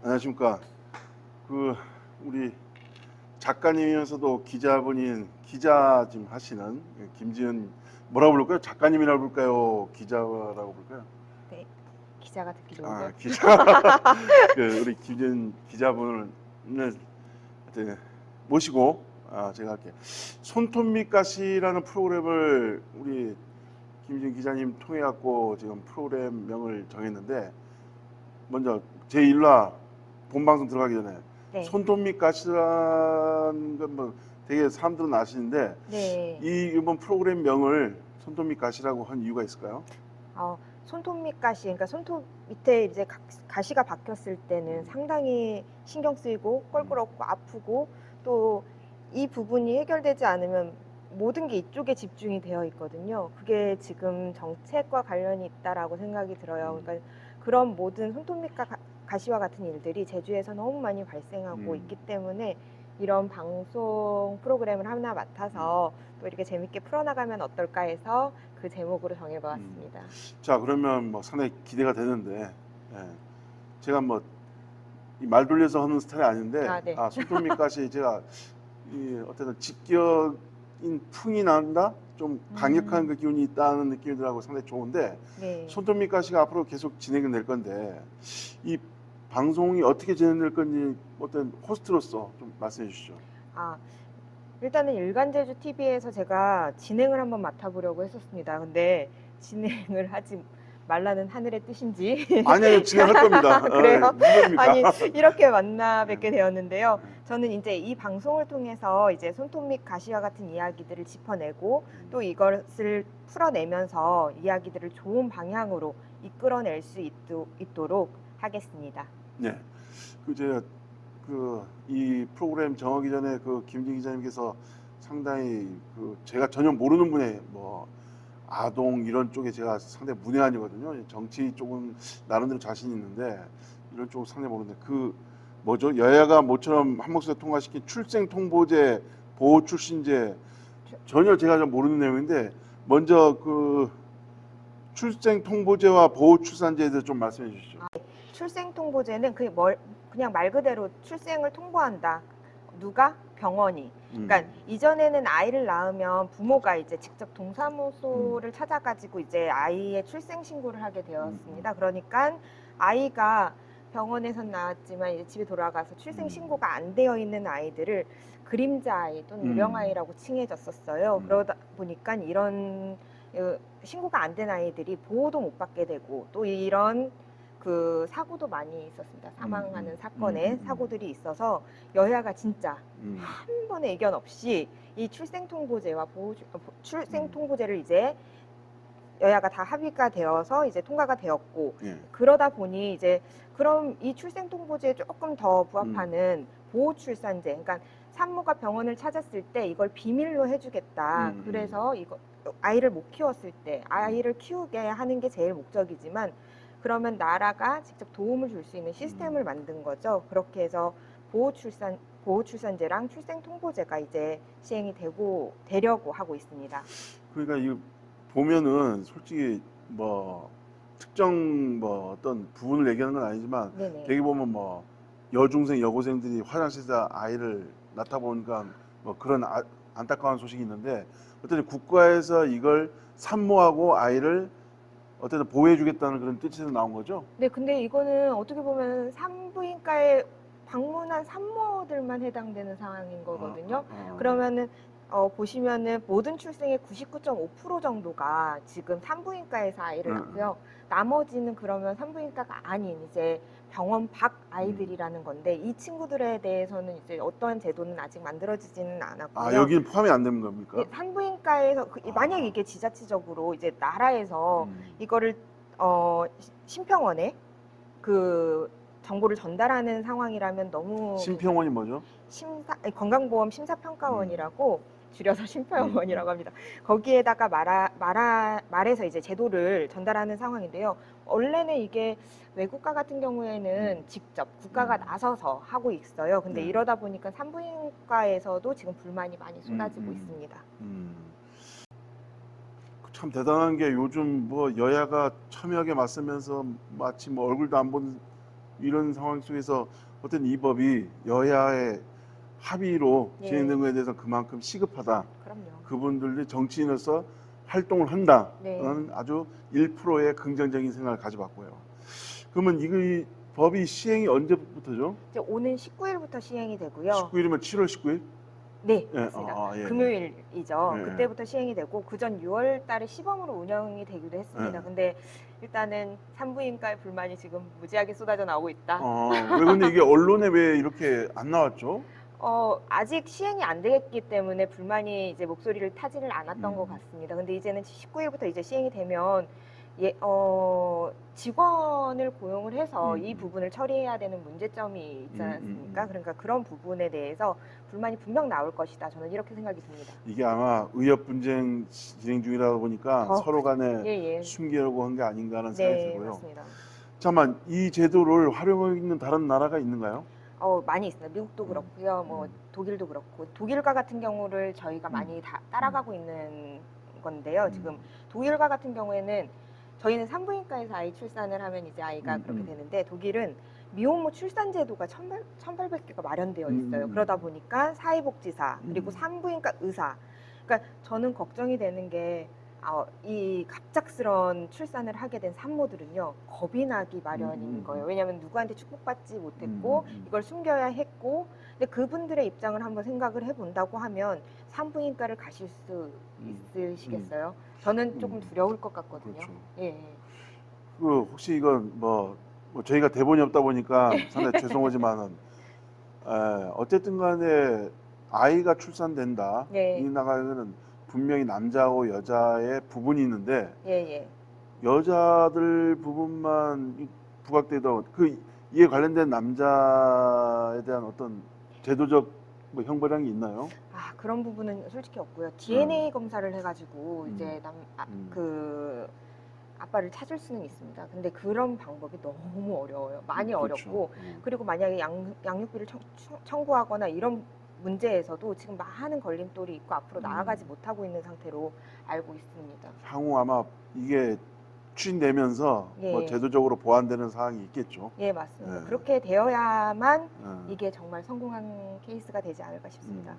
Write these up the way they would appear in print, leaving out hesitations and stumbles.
안녕하십니까. 그 우리 작가님이면서도 기자분인 기자 지금 하시는 김지은 뭐라고 부를까요? 작가님이라고 부를까요? 기자라고 부를까요? 네, 기자가 듣기 아, 좋은데요. 기자. 우리 김지은 기자분을 하여튼 모시고 제가 할게요. 손톱 밑가시라는 프로그램을 우리 김지은 기자님 통해 갖고 지금 프로그램명을 정했는데 먼저 제 1화 본방송 들어가기 전에 네, 손톱 밑가시라는 건 뭐 되게 사람들은 아시는데 네. 이번 프로그램 명을 손톱 밑가시라고 한 이유가 있을까요? 손톱 밑 가시, 그러니까 손톱 밑에 이제 가시가 박혔을 때는 상당히 신경 쓰이고 껄끄럽고 아프고 또 이 부분이 해결되지 않으면 모든 게 이쪽에 집중이 되어 있거든요. 그게 지금 정책과 관련이 있다라고 생각이 들어요. 그러니까 그런 모든 손톱 밑 가시와 같은 일들이 제주에서 너무 많이 발생하고 있기 때문에 이런 방송 프로그램을 하나 맡아서 또 이렇게 재밌게 풀어나가면 어떨까 해서 그 제목으로 정해보았습니다. 자, 그러면 뭐 상당히 기대가 되는데 제가 뭐 말 돌려서 하는 스타일이 아닌데 네. 손톱 밑가시 제가 어쨌든 직격인 풍이 난다? 좀 강력한 그 기운이 있다는 느낌이 들하고 상당히 좋은데 네. 손톱 밑가시가 앞으로 계속 진행이 될 건데 이 방송이 어떻게 진행될 건지 어떤 호스트로서 좀 말씀해 주시죠. 일단은 일간제주 TV에서 제가 진행을 한번 맡아보려고 했었습니다. 근데 진행을 하지 말라는 하늘의 뜻인지 아니요, 진행할 겁니다. 그래요? 누구입니까? 아니 이렇게 만나 뵙게 되었는데요. 저는 이제 이 방송을 통해서 이제 손톱 밑 가시와 같은 이야기들을 짚어내고 또 이것을 풀어내면서 이야기들을 좋은 방향으로 이끌어낼 수 있도록 하겠습니다. 네, 제가 이 프로그램 정하기 전에 김진 기자님께서 상당히 제가 전혀 모르는 분의 뭐 아동 이런 쪽에 제가 상당히 문외한이거든요. 정치 쪽은 나름대로 자신 있는데 이런 쪽은 상당히 모르는데 뭐죠? 여야가 모처럼 한 목소리에 통과시킨 출생통보제, 보호출신제 전혀 제가 좀 모르는 내용인데 먼저 출생통보제와 보호출산제에 대해서 좀 말씀해 주시죠. 출생통보제는 그냥 말 그대로 출생을 통보한다. 누가? 병원이. 그러니까 이전에는 아이를 낳으면 부모가 이제 직접 동사무소를 찾아가지고 이제 아이의 출생 신고를 하게 되었습니다. 그러니까 아이가 병원에서 낳았지만 이제 집에 돌아가서 출생 신고가 안 되어 있는 아이들을 그림자 아이 또는 유령 아이라고 칭해졌었어요. 그러다 보니까 이런 신고가 안 된 아이들이 보호도 못 받게 되고 또 이런 그 사고도 많이 있었습니다. 사망하는 사건에 사고들이 있어서 여야가 진짜 한 번의 의견 없이 이 출생통보제와 출생통보제를 이제 여야가 다 합의가 되어서 이제 통과가 되었고 그러다 보니 이제 그럼 이 출생통보제에 조금 더 부합하는 보호출산제, 그러니까 산모가 병원을 찾았을 때 이걸 비밀로 해주겠다. 그래서 이거 아이를 못 키웠을 때 아이를 키우게 하는 게 제일 목적이지만 그러면 나라가 직접 도움을 줄 수 있는 시스템을 만든 거죠. 그렇게 해서 보호출산제랑 출생통보제가 이제 시행이 되려고 하고 있습니다. 그러니까 이거 보면은 솔직히 뭐 특정 뭐 어떤 부분을 얘기하는 건 아니지만 네네. 되게 보면 뭐 여중생 여고생들이 화장실에서 아이를 낳다 보니까 뭐 그런 안타까운 소식이 있는데 어쨌든 국가에서 이걸 산모하고 아이를 어쨌든 보호해주겠다는 그런 뜻에서 나온 거죠? 네, 근데 이거는 어떻게 보면 산부인과에 방문한 산모들만 해당되는 상황인 거거든요. 그러면은 보시면은 모든 출생의 99.5% 정도가 지금 산부인과에서 아이를 낳고요. 나머지는 그러면 산부인과가 아닌 이제 병원 밖 아이들이라는 건데 이 친구들에 대해서는 이제 어떠한 제도는 아직 만들어지지는 않았고요. 여기는 포함이 안 되는 겁니까? 예, 산부인과에서 만약 이게 지자체적으로 이제 나라에서 이거를 심평원에 그 정보를 전달하는 상황이라면 너무 심평원이 뭐죠? 건강보험 심사평가원이라고 줄여서 심평원이라고 합니다. 거기에다가 말해서 이제 제도를 전달하는 상황인데요. 원래는 이게 외국가 같은 경우에는 직접 국가가 나서서 하고 있어요. 근데 이러다 보니까 산부인과에서도 지금 불만이 많이 쏟아지고 있습니다. 참 대단한 게 요즘 뭐 여야가 첨예하게 맞서면서 마치 뭐 얼굴도 안 본 이런 상황 속에서 어떤 이 법이 여야의 합의로 예. 진행된 것에 대해서 그만큼 시급하다. 그럼요. 그분들이 정치인으로서 활동을 한다. 네. 는 아주 1%의 긍정적인 생각을 가져봤고요. 그러면 이 법이 시행이 언제부터죠? 이제 오는 19일부터 시행이 되고요. 19일이면 7월 19일? 네, 예, 맞습니다. 예. 금요일이죠. 예. 그때부터 시행이 되고 그전 6월 달에 시범으로 운영이 되기도 했습니다. 예. 근데 일단은 산부인과의 불만이 지금 무지하게 쏟아져 나오고 있다. 왜 근데 이게 언론에 왜 이렇게 안 나왔죠? 아직 시행이 안 됐기 때문에 불만이 이제 목소리를 타지를 않았던 것 음. 같습니다. 근데 이제는 19일부터 이제 시행이 되면 직원을 고용을 해서 이 부분을 처리해야 되는 문제점이 있지 않습니까? 그러니까 그런 부분에 대해서 불만이 분명 나올 것이다. 저는 이렇게 생각이 듭니다. 이게 아마 의협 분쟁 진행 중이다 보니까 서로 간에 예. 숨기려고 한 게 아닌가 하는 생각이 네, 들고요. 맞습니다. 잠깐만, 이 제도를 활용하고 있는 다른 나라가 있는가요? 많이 있습니다. 미국도 그렇고요. 뭐 독일도 그렇고 독일과 같은 경우를 저희가 많이 따라가고 있는 건데요. 지금 독일과 같은 경우에는 저희는 산부인과에서 아이 출산을 하면 이제 아이가 그렇게 되는데 독일은 미혼모 출산 제도가 1,800개가 마련되어 있어요. 그러다 보니까 사회복지사 그리고 산부인과 의사. 그러니까 저는 걱정이 되는 게 이 갑작스런 출산을 하게 된 산모들은요 겁이 나기 마련인 거예요. 왜냐하면 누구한테 축복받지 못했고 이걸 숨겨야 했고, 근데 그분들의 입장을 한번 생각을 해본다고 하면 산부인과를 가실 수 있으시겠어요? 저는 조금 두려울 것 같거든요. 그렇죠. 예. 혹시 이건 뭐 저희가 대본이 없다 보니까 상당히 죄송하지만은 어쨌든 간에 아이가 출산된다. 네. 이 나라에는 분명히 남자하고 여자의 부분이 있는데 예. 여자들 부분만 부각되다 이에 관련된 남자에 대한 어떤 제도적 형벌량이 있나요? 그런 부분은 솔직히 없고요. DNA 검사를 해가지고 이제 그 아빠를 찾을 수는 있습니다. 근데 그런 방법이 너무 어려워요. 많이 그렇죠. 어렵고 그리고 만약에 양육비를 청구하거나 이런 문제에서도 지금 많은 걸림돌이 있고 앞으로 나아가지 못하고 있는 상태로 알고 있습니다. 향후 아마 이게 추진되면서 예. 뭐 제도적으로 보완되는 사항이 있겠죠. 예, 맞습니다. 예. 그렇게 되어야만 이게 정말 성공한 케이스가 되지 않을까 싶습니다.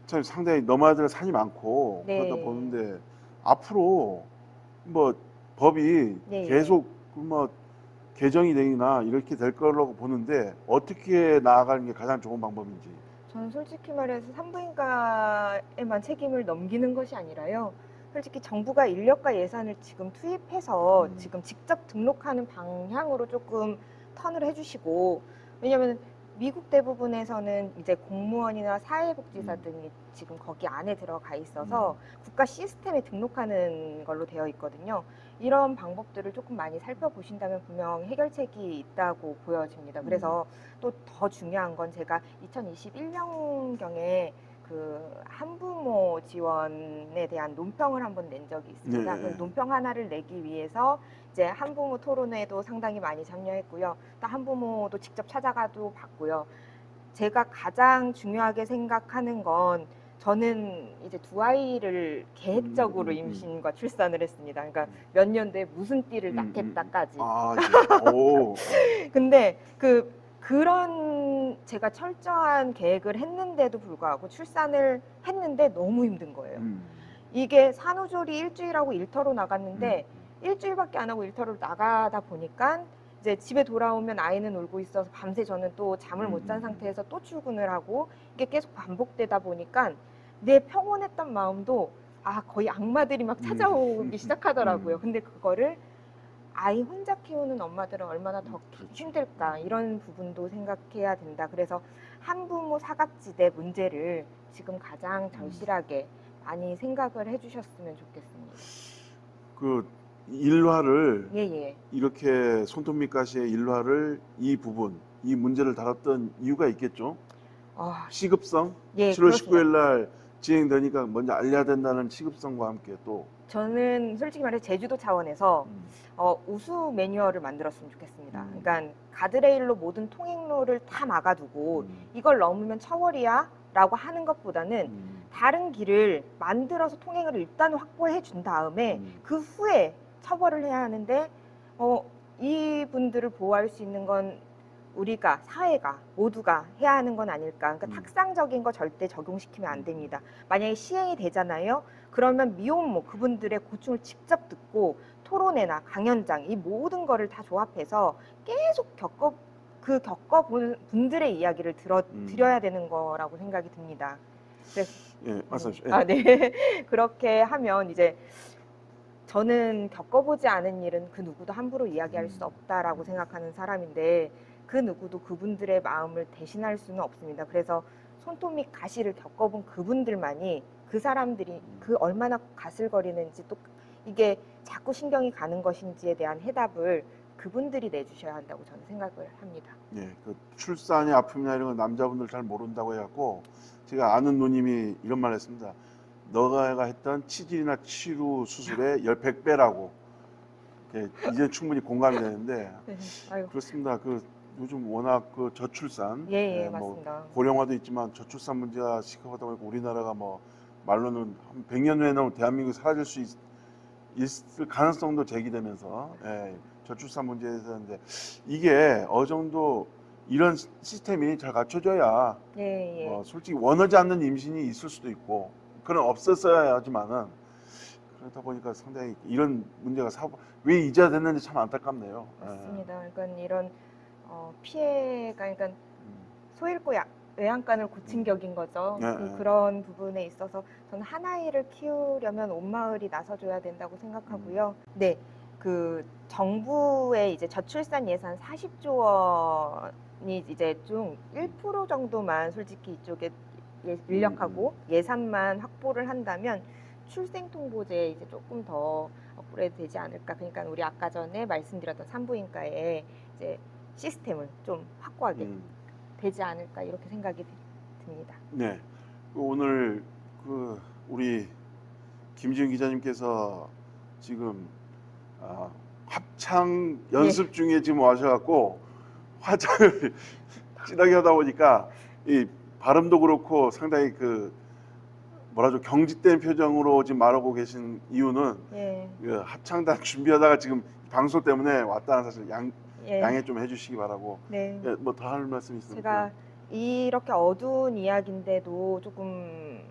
참 상당히 너마들 산이 많고 네. 그러다 보는데 앞으로 뭐 법이 네. 계속 뭐 개정이 되거나 이렇게 될 거라고 보는데 어떻게 나아가는 게 가장 좋은 방법인지. 저는 솔직히 말해서 산부인과에만 책임을 넘기는 것이 아니라요. 솔직히 정부가 인력과 예산을 지금 투입해서 지금 직접 등록하는 방향으로 조금 턴을 해주시고, 왜냐하면 미국 대부분에서는 이제 공무원이나 사회복지사 등이 지금 거기 안에 들어가 있어서 국가 시스템에 등록하는 걸로 되어 있거든요. 이런 방법들을 조금 많이 살펴보신다면 분명 해결책이 있다고 보여집니다. 그래서 또 더 중요한 건 제가 2021년경에 그 한부모 지원에 대한 논평을 한번 낸 적이 있습니다. 네. 그 논평 하나를 내기 위해서 이제 한부모 토론회도 상당히 많이 참여했고요. 또 한부모도 직접 찾아가도 봤고요. 제가 가장 중요하게 생각하는 건 저는 이제 두 아이를 계획적으로 임신과 출산을 했습니다. 그러니까 몇 년도에 무슨 띠를 낳겠다까지. 예. 오. 근데 그런 제가 철저한 계획을 했는데도 불구하고 출산을 했는데 너무 힘든 거예요. 이게 산후조리 일주일하고 일터로 나갔는데 일주일밖에 안 하고 일터로 나가다 보니까 이제 집에 돌아오면 아이는 울고 있어서 밤새 저는 또 잠을 못 잔 상태에서 또 출근을 하고 이게 계속 반복되다 보니까 내 평온했던 마음도 거의 악마들이 막 찾아오기 시작하더라고요. 근데 그거를 아이 혼자 키우는 엄마들은 얼마나 더 힘들까, 이런 부분도 생각해야 된다. 그래서 한부모 사각지대 문제를 지금 가장 절실하게 많이 생각을 해주셨으면 좋겠습니다. 그 일화를 예. 이렇게 손톱밑가시의 일화를 이 문제를 다뤘던 이유가 있겠죠. 시급성. 예, 7월 그렇습니다. 19일 날 진행되니까 먼저 알려야 된다는 시급성과 함께 또 저는 솔직히 말해 제주도 차원에서 우수 매뉴얼을 만들었으면 좋겠습니다. 그러니까 가드레일로 모든 통행로를 다 막아두고 이걸 넘으면 처벌이야 라고 하는 것보다는 다른 길을 만들어서 통행을 일단 확보해 준 다음에 그 후에 처벌을 해야 하는데 이분들을 보호할 수 있는 건 우리가 사회가 모두가 해야 하는 건 아닐까. 그러니까 음. 탁상적인 거 절대 적용시키면 안 됩니다. 만약에 시행이 되잖아요. 그러면 미혼모 그분들의 고충을 직접 듣고 토론회나 강연장 이 모든 거를 다 조합해서 계속 겪어본 분들의 이야기를 드려야 되는 거라고 생각이 듭니다. 그래서 예, 말씀하십시오. 예. 아, 네. 그렇게 하면 이제 저는 겪어보지 않은 일은 그 누구도 함부로 이야기할 수 없다라고 생각하는 사람인데 그 누구도 그분들의 마음을 대신할 수는 없습니다. 그래서 손톱 및 가시를 겪어본 그분들만이 그 사람들이 그 얼마나 가슬거리는지 또 이게 자꾸 신경이 가는 것인지에 대한 해답을 그분들이 내주셔야 한다고 저는 생각을 합니다. 예, 그 출산의 아픔이나 이런 건 남자분들 잘 모른다고 해갖고 제가 아는 누님이 이런 말 했습니다. 너가 했던 치질이나 치루 수술의 100배라고. 이제 충분히 공감이 되는데 네. 아유, 그렇습니다. 그 요즘 워낙 그 저출산, 예, 뭐 맞습니다. 고령화도 있지만 저출산 문제가 심각하다 보니까 우리나라가 뭐 말로는 한 100년 후에는 대한민국이 사라질 수 있을 가능성도 제기되면서 저출산 문제에 대해서인데 이게 어느 정도 이런 시스템이 잘 갖춰져야 예. 솔직히 원하지 않는 임신이 있을 수도 있고 그런 없었어야 하지만은 그러다 보니까 상당히 이런 문제가 왜 이제야 됐는지 참 안타깝네요. 맞습니다. 그러니까 이런 피해가 그러니까 소잃고 외양간을 고친 격인 거죠. 그런 부분에 있어서 저는 한 아이를 키우려면 온 마을이 나서줘야 된다고 생각하고요. 네, 그 정부의 이제 저출산 예산 40조 원이 이제 좀 1% 정도만 솔직히 이쪽에 인력하고 예산만 확보를 한다면 출생통보제에 이제 조금 더 업그레이드 되지 않을까. 그러니까 우리 아까 전에 말씀드렸던 산부인과의 이제 시스템을 좀 확고하게 되지 않을까 이렇게 생각이 듭니다. 네, 오늘 그 우리 김지은 기자님께서 지금 합창 연습 중에 지금 와셔갖고 화장을 진하게 하다 보니까 이 발음도 그렇고 상당히 그 뭐라죠 경직된 표정으로 지금 말하고 계신 이유는 그 합창단 준비하다가 지금 방송 때문에 왔다는 사실 양해 좀 해주시기 바라고. 네. 뭐 더 할 말씀 있습니까? 제가 이렇게 어두운 이야기인데도 조금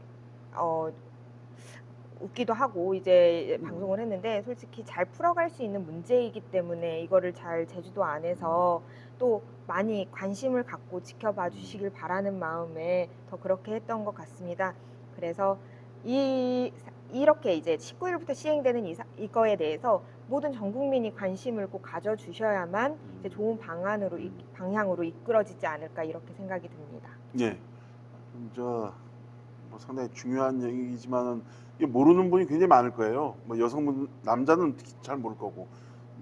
웃기도 하고 이제 방송을 했는데 솔직히 잘 풀어갈 수 있는 문제이기 때문에 이거를 잘 제주도 안에서 또 많이 관심을 갖고 지켜봐 주시길 바라는 마음에 더 그렇게 했던 것 같습니다. 그래서 이렇게 이제 19일부터 시행되는 이거에 대해서 모든 전 국민이 관심을 꼭 가져주셔야만 이제 좋은 방향으로 이끌어지지 않을까 이렇게 생각이 듭니다. 예. 뭐 상당히 중요한 얘기지만은 모르는 분이 굉장히 많을 거예요. 뭐 남자는 잘 모를 거고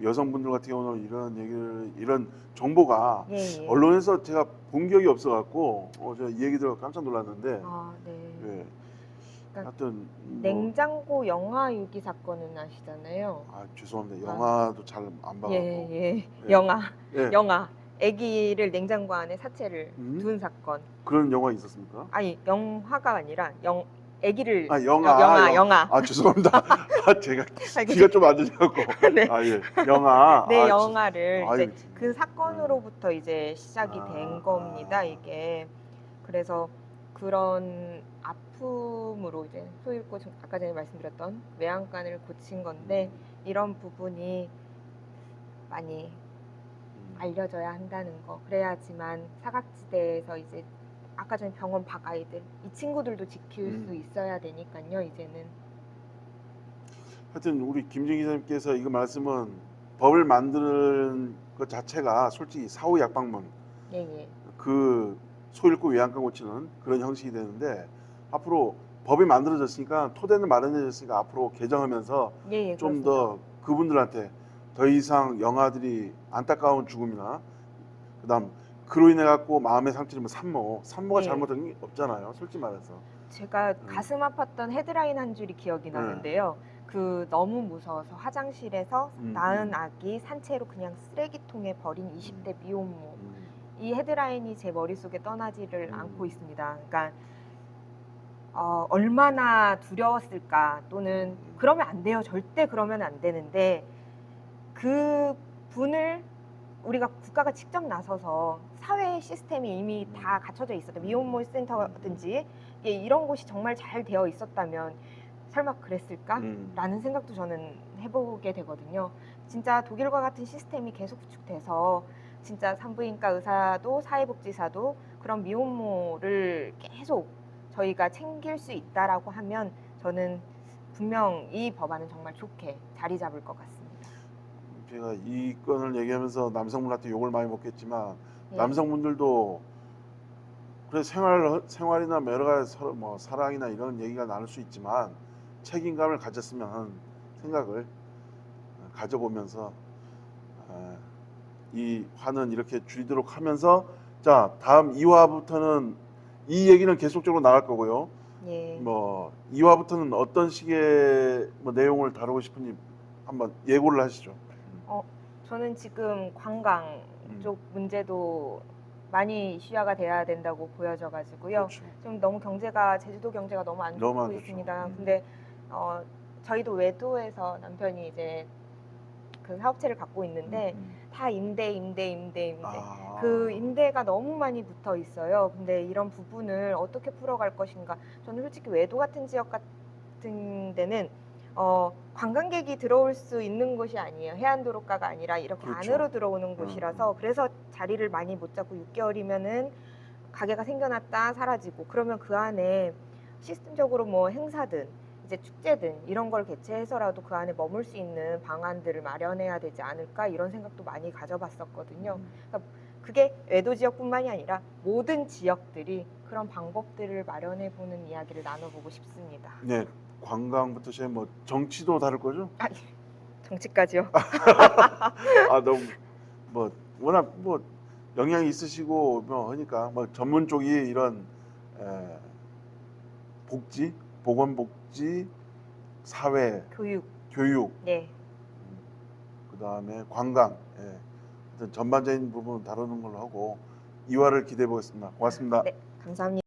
여성분들 같은 경우는 이런 정보가 언론에서 제가 본 기억이 없어갖고 제가 이 얘기 들어 깜짝 놀랐는데. 네. 하여튼 냉장고 영아 유기 사건은 아시잖아요. 죄송합니다. 영화도 잘 안 봐갖고. 영아. 아기를 냉장고 안에 사체를 둔 사건. 그런 영화 있었습니까? 아니 영화가 아니라 아기를 영화. 죄송합니다. 제가 귀가 좀 안 들려갖고. 네. 영화. 네, 영화를 이제 그 사건으로부터 이제 시작이 된 겁니다. 이게 그래서 그런 아픔으로 이제 소잃고 아까 전에 말씀드렸던 외양간을 고친 건데 이런 부분이 많이 알려져야 한다는 거. 그래야지만 사각지대에서 이제 아까 전에 병원 밖 아이들 이 친구들도 지킬 수 있어야 되니까요. 이제는. 하여튼 우리 김지은 기자님께서 이거 말씀은 법을 만드는 것 자체가 솔직히 사후 약방문 그 소잃고 외양간 고치는 그런 형식이 되는데 앞으로 법이 만들어졌으니까 토대는 마련해졌으니까 앞으로 개정하면서 좀 더 그분들한테 더 이상 영아들이 안타까운 죽음이나 그다음 그로 인해 갖고 마음의 상처를 산모가 잘못한 게 없잖아요. 솔직히 말해서. 제가 가슴 아팠던 헤드라인 한 줄이 기억이 나는데요. 그 너무 무서워서 화장실에서 낳은 아기 산채로 그냥 쓰레기통에 버린 20대 미혼모. 이 헤드라인이 제 머릿속에 떠나지를 않고 있습니다. 그러니까 얼마나 두려웠을까. 또는 그러면 안 돼요. 절대 그러면 안 되는데 그 분을 우리가 국가가 직접 나서서 사회 시스템이 이미 다 갖춰져 있었다. 미혼모 센터든지 이런 곳이 정말 잘 되어 있었다면 설마 그랬을까? 라는 생각도 저는 해보게 되거든요. 진짜 독일과 같은 시스템이 계속 구축돼서 진짜 산부인과 의사도 사회복지사도 그런 미혼모를 계속 저희가 챙길 수 있다라고 하면 저는 분명 이 법안은 정말 좋게 자리 잡을 것 같습니다. 제가 이 건을 얘기하면서 남성분한테 욕을 많이 먹겠지만 예. 남성분들도 그래 생활이나 뭐 여러 가지 서로 뭐 사랑이나 이런 얘기가 나눌 수 있지만 책임감을 가졌으면 하는 생각을 가져보면서 이 화는 이렇게 줄이도록 하면서 자 다음 2화부터는 이 얘기는 계속적으로 나갈 거고요. 예. 뭐 2화부터는 어떤 식의 뭐 내용을 다루고 싶은지 한번 예고를 하시죠. 저는 지금 관광 쪽 문제도 많이 이슈화가 돼야 된다고 보여져 가지고요. 그렇죠. 좀 너무 제주도 경제가 너무 안 너무 좋고 안 좋죠. 있습니다. 근데 저희도 외도에서 남편이 이제 그 사업체를 갖고 있는데 다 임대. 아. 그 임대가 너무 많이 붙어 있어요. 근데 이런 부분을 어떻게 풀어갈 것인가. 저는 솔직히 외도 같은 지역 같은 데는 관광객이 들어올 수 있는 곳이 아니에요. 해안도로가가 아니라 이렇게 그렇죠. 안으로 들어오는 곳이라서 그래서 자리를 많이 못 잡고 6개월이면은 가게가 생겨났다 사라지고 그러면 그 안에 시스템적으로 뭐 행사든 이제 축제든 이런 걸 개최해서라도 그 안에 머물 수 있는 방안들을 마련해야 되지 않을까 이런 생각도 많이 가져봤었거든요. 그러니까 그게 외도 지역뿐만이 아니라 모든 지역들이 그런 방법들을 마련해 보는 이야기를 나눠보고 싶습니다. 네, 관광부터 시작 뭐 정치도 다룰 거죠? 정치까지요? 너무 뭐 워낙 뭐 영향이 있으시고 뭐 하니까 뭐 전문 쪽이 이런 복지, 보건복지, 사회, 교육, 네. 그 다음에 관광, 하여튼 전반적인 부분 다루는 걸로 하고 2화를 기대해 보겠습니다. 고맙습니다. 네, 감사합니다.